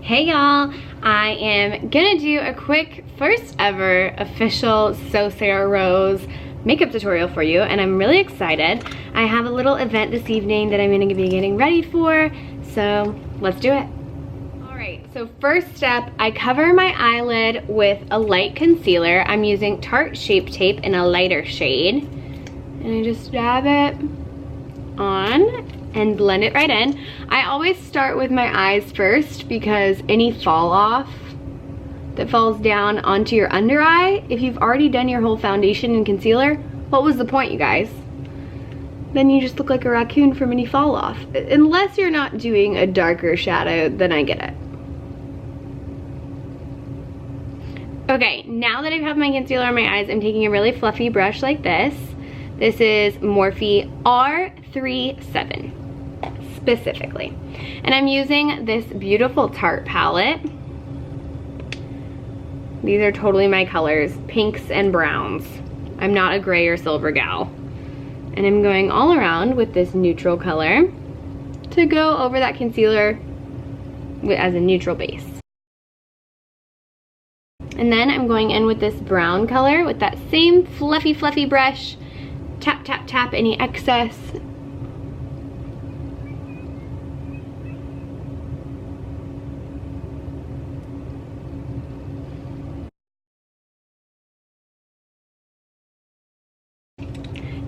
Hey y'all, I am gonna do a quick first ever official So Sarah Rose makeup tutorial for you, and I'm really excited. I have a little event this evening that I'm gonna be getting ready for, so let's do it. Alright, so first step, I cover my eyelid with a light concealer. I'm using Tarte Shape Tape in a lighter shade, and I just dab it on and blend it right in. I always start with my eyes first because any fall off that falls down onto your under eye, if you've already done your whole foundation and concealer, what was the point, you guys? Then you just look like a raccoon from any fall off. Unless you're not doing a darker shadow, then I get it. Okay, now that I have my concealer on my eyes, I'm taking a really fluffy brush like this. This is Morphe R37 specifically. And I'm using this beautiful Tarte palette. These are totally my colors, pinks and browns. I'm not a gray or silver gal. And I'm going all around with this neutral color to go over that concealer as a neutral base. And then I'm going in with this brown color with that same fluffy brush. Tap, tap, tap any excess.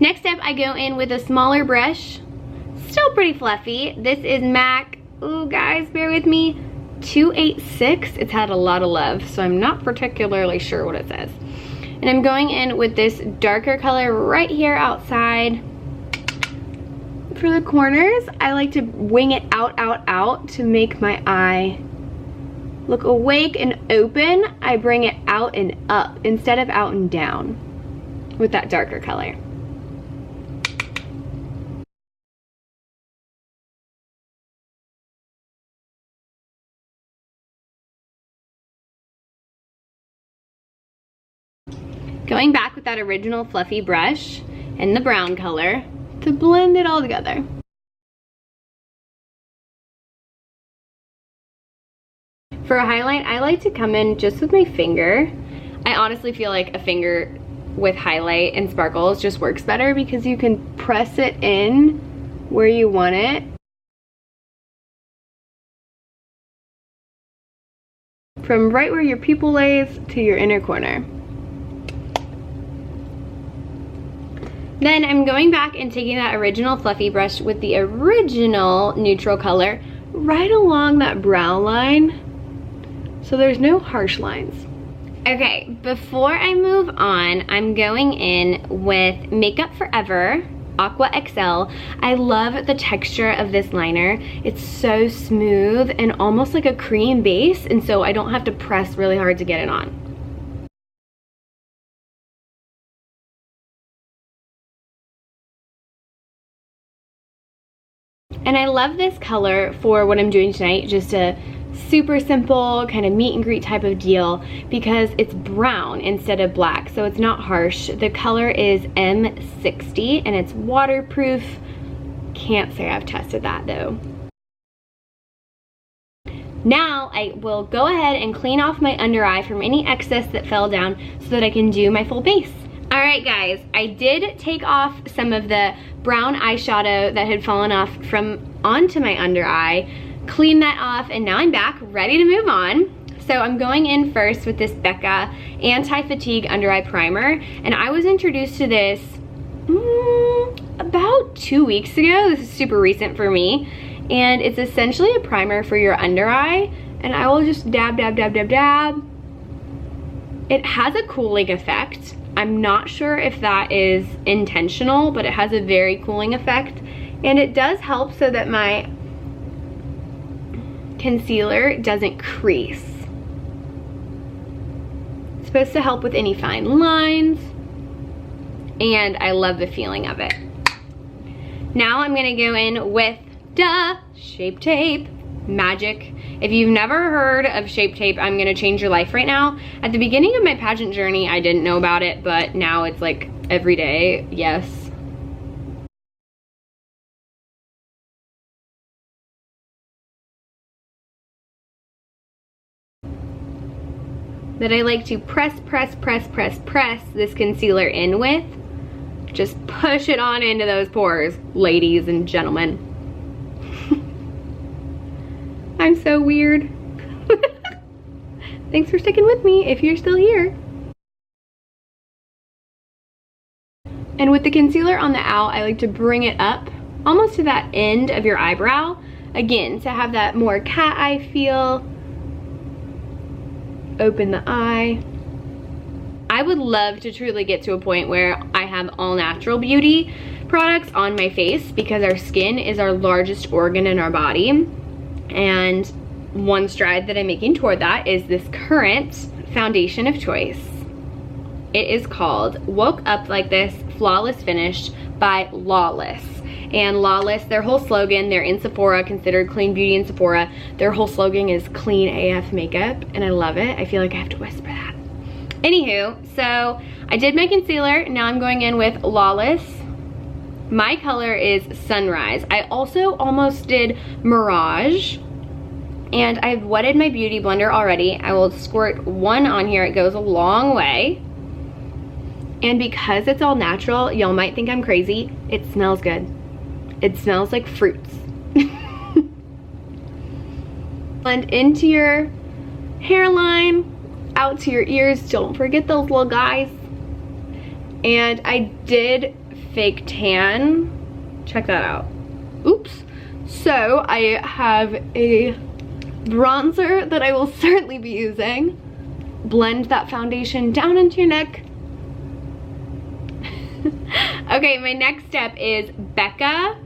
Next up, I go in with a smaller brush, still pretty fluffy. This is MAC, ooh guys, bear with me, 286. It's had a lot of love, so I'm not particularly sure what it says. And I'm going in with this darker color right here outside. For the corners, I like to wing it out to make my eye look awake and open. I bring it out and up instead of out and down with that darker color. Going back with that original fluffy brush and the brown color to blend it all together. For a highlight, I like to come in just with my finger. I honestly feel like a finger with highlight and sparkles just works better because you can press it in where you want it. From right where your pupil lays to your inner corner. Then I'm going back and taking that original fluffy brush with the original neutral color right along that brow line, so there's no harsh lines. Okay, before I move on, I'm going in with Makeup Forever Aqua XL. I love the texture of this liner. It's so smooth and almost like a cream base, and so I don't have to press really hard to get it on. And I love this color for what I'm doing tonight, just a super simple kind of meet and greet type of deal because it's brown instead of black, so it's not harsh. The color is M60 and it's waterproof. Can't say I've tested that though. Now I will go ahead and clean off my under eye from any excess that fell down so that I can do my full base. Alright guys, I did take off some of the brown eyeshadow that had fallen off from onto my under eye, clean that off, and now I'm back ready to move on. So I'm going in first with this Becca Anti-Fatigue Under Eye Primer, and I was introduced to this about 2 weeks ago. This is super recent for me, and it's essentially a primer for your under eye, and I will just dab, dab, dab, dab, dab. It has a cooling effect. I'm not sure if that is intentional, but it has a very cooling effect, and it does help so that my concealer doesn't crease. It's supposed to help with any fine lines, and I love the feeling of it. Now I'm gonna go in with Shape Tape Magic. If you've never heard of Shape Tape, I'm gonna change your life right now. At the beginning of my pageant journey, I didn't know about it, but now it's like every day, yes. that I like to press this concealer in with. Just push it on into those pores, ladies and gentlemen. I'm so weird. Thanks for sticking with me if you're still here. And with the concealer on the out, I like to bring it up almost to that end of your eyebrow. Again, to have that more cat eye feel. Open the eye. I would love to truly get to a point where I have all natural beauty products on my face, because our skin is our largest organ in our body. And one stride that I'm making toward that is this current foundation of choice. It is called Woke Up Like This Flawless Finish by Lawless. And Lawless, their whole slogan, they're in Sephora, considered clean beauty in Sephora. Their whole slogan is clean AF makeup, and I love it. I feel like I have to whisper that. Anywho, so I did my concealer. Now I'm going in with Lawless. My color is Sunrise. I also almost did Mirage. And I've wetted my beauty blender already. I will squirt one on here. It goes a long way. And because it's all natural, y'all might think I'm crazy. It smells good. It smells like fruits. Blend into your hairline, out to your ears. Don't forget those little guys. And I did fake tan. Check that out. Oops. So I have a bronzer that I will certainly be using. Blend that foundation down into your neck. Okay, my next step is Becca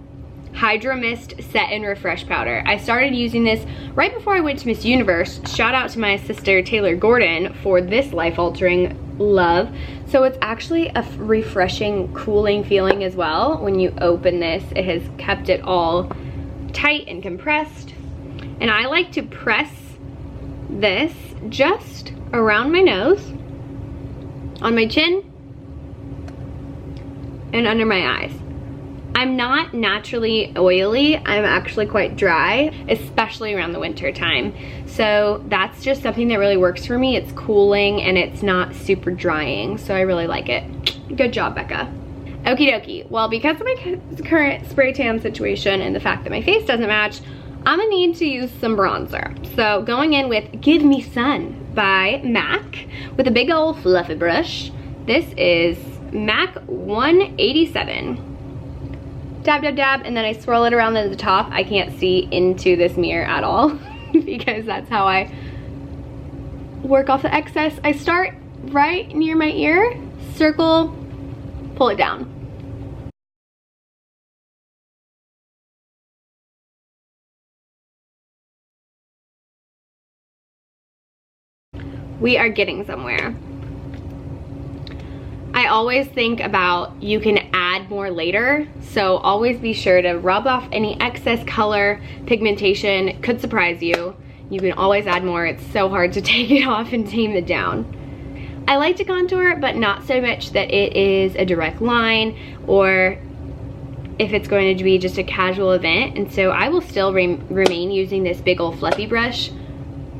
Hydro Mist Set and Refresh Powder. I started using this right before I went to Miss Universe. Shout out to my sister Taylor Gordon for this life-altering love. So it's actually a refreshing, cooling feeling as well. When you open this, it has kept it all tight and compressed. And I like to press this just around my nose, on my chin, and under my eyes. I'm not naturally oily. I'm actually quite dry, especially around the winter time. So that's just something that really works for me. It's cooling and it's not super drying. So I really like it. Good job, Becca. Okie dokie. Well, because of my current spray tan situation and the fact that my face doesn't match, I'm gonna need to use some bronzer. So going in with Give Me Sun by MAC with a big old fluffy brush. This is MAC 187. Dab, dab, dab, and then I swirl it around at the top. I can't see into this mirror at all because that's how I work off the excess. I start right near my ear, circle, pull it down. We are getting somewhere. I always think about you can add more later, so always be sure to rub off any excess color. Pigmentation it could surprise you. You can always add more. It's so hard to take it off and tame it down. I like to contour, but not so much that it is a direct line or if it's going to be just a casual event. And so I will still remain using this big old fluffy brush.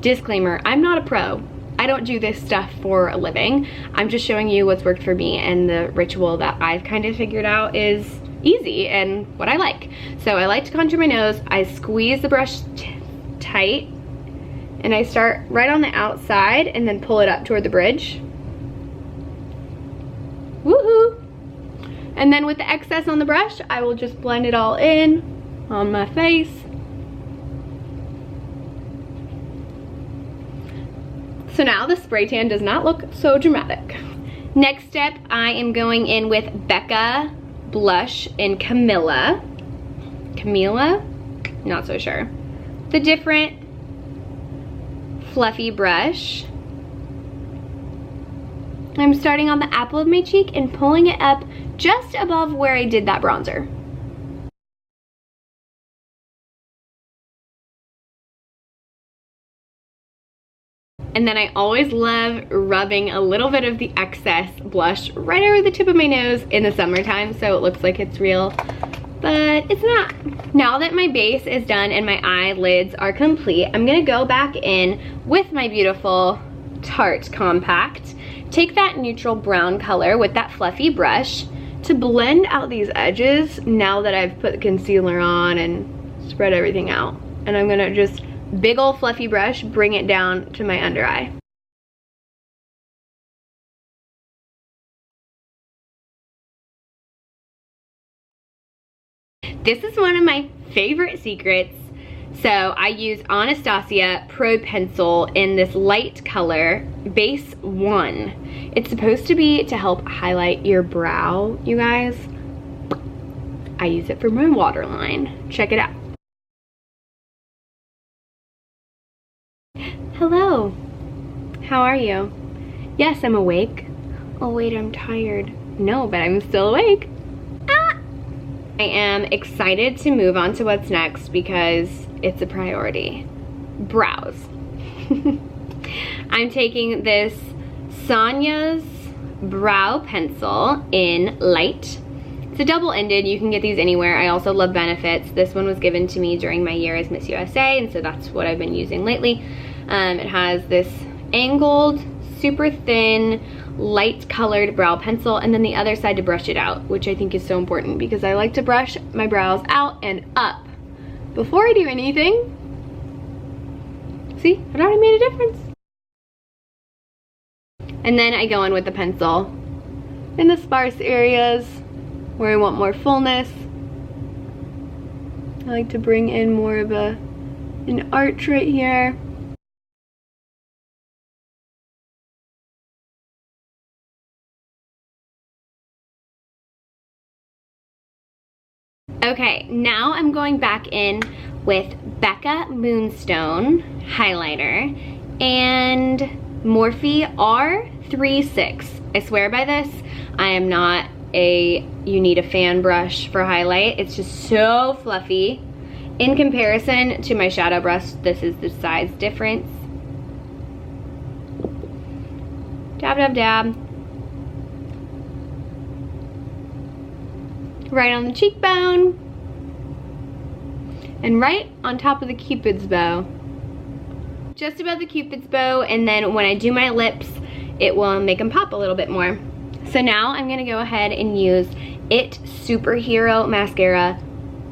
Disclaimer, I'm not a pro. I don't do this stuff for a living. I'm just showing you what's worked for me, and the ritual that I've kind of figured out is easy and what I like. So I like to contour my nose. I squeeze the brush tight and I start right on the outside and then pull it up toward the bridge. Woohoo! And then with the excess on the brush, I will just blend it all in on my face. So now the spray tan does not look so dramatic. Next step, I am going in with Becca Blush in Camilla. Camilla? Not so sure. The different fluffy brush. I'm starting on the apple of my cheek and pulling it up just above where I did that bronzer. And then I always love rubbing a little bit of the excess blush right over the tip of my nose in the summertime so it looks like it's real, but it's not. Now that my base is done and my eyelids are complete, I'm gonna go back in with my beautiful Tarte Compact. Take that neutral brown color with that fluffy brush to blend out these edges now that I've put the concealer on and spread everything out. And I'm gonna just, big ol' fluffy brush, bring it down to my under eye. This is one of my favorite secrets. So I use Anastasia Pro Pencil in this light color, base 1. It's supposed to be to help highlight your brow, you guys. I use it for my waterline. Check it out. Hello, how are you? Yes, I'm awake. Oh wait, I'm tired. No, but I'm still awake. I am excited to move on to what's next because it's a priority. Brows. I'm taking this Sonya's brow pencil in light. It's a double-ended, you can get these anywhere. I also love Benefits. This one was given to me during my year as Miss USA, and so that's what I've been using lately. It has this angled, super thin, light colored brow pencil, and then the other side to brush it out, which I think is so important because I like to brush my brows out and up before I do anything. See, it already made a difference. And then I go in with the pencil in the sparse areas where I want more fullness. I like to bring in more of an arch right here. Okay, now I'm going back in with Becca Moonstone highlighter and Morphe R36. I swear by this. I am not you need a fan brush for highlight. It's just so fluffy. In comparison to my shadow brush, this is the size difference. Dab, dab, dab. Right on the cheekbone. And right on top of the Cupid's bow. Just above the Cupid's bow, and then when I do my lips, it will make them pop a little bit more. So now I'm gonna go ahead and use It Superhero Mascara.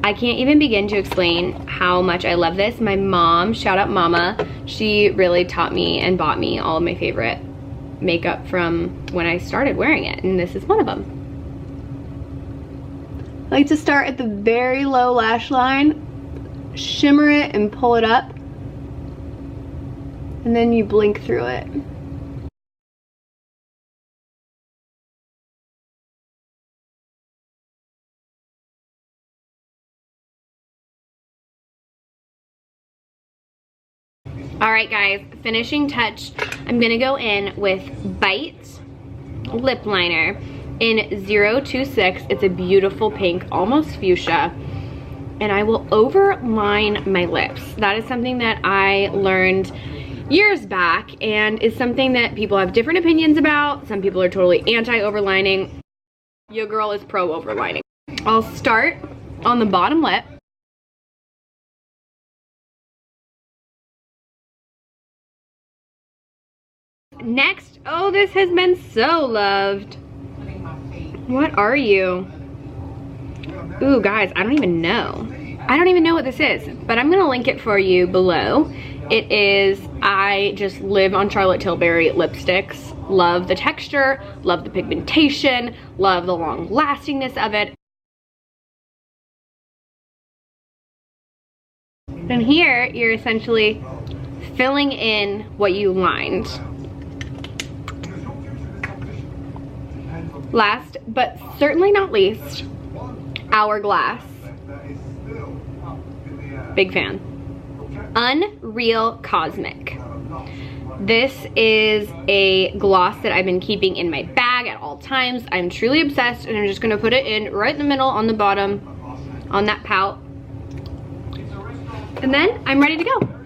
I can't even begin to explain how much I love this. My mom, shout out Mama, she really taught me and bought me all of my favorite makeup from when I started wearing it, and this is one of them. I like to start at the very low lash line, shimmer it and pull it up, and then you blink through it. All right guys, finishing touch. I'm gonna go in with Bite lip liner in 026. It's a beautiful pink, almost fuchsia. And I will overline my lips. That is something that I learned years back and is something that people have different opinions about. Some people are totally anti-overlining. Your girl is pro-overlining. I'll start on the bottom lip. Next, oh, this has been so loved. What are you? Ooh, guys, I don't even know. I don't even know what this is, but I'm gonna link it for you below. It is, I just live on Charlotte Tilbury lipsticks. Love the texture, love the pigmentation, love the long lastingness of it. And here, you're essentially filling in what you lined. Last, but certainly not least, Hourglass. Big fan. Unreal Cosmic. This is a gloss that I've been keeping in my bag at all times. I'm truly obsessed, and I'm just gonna put it in right in the middle on the bottom, on that pout. And then I'm ready to go.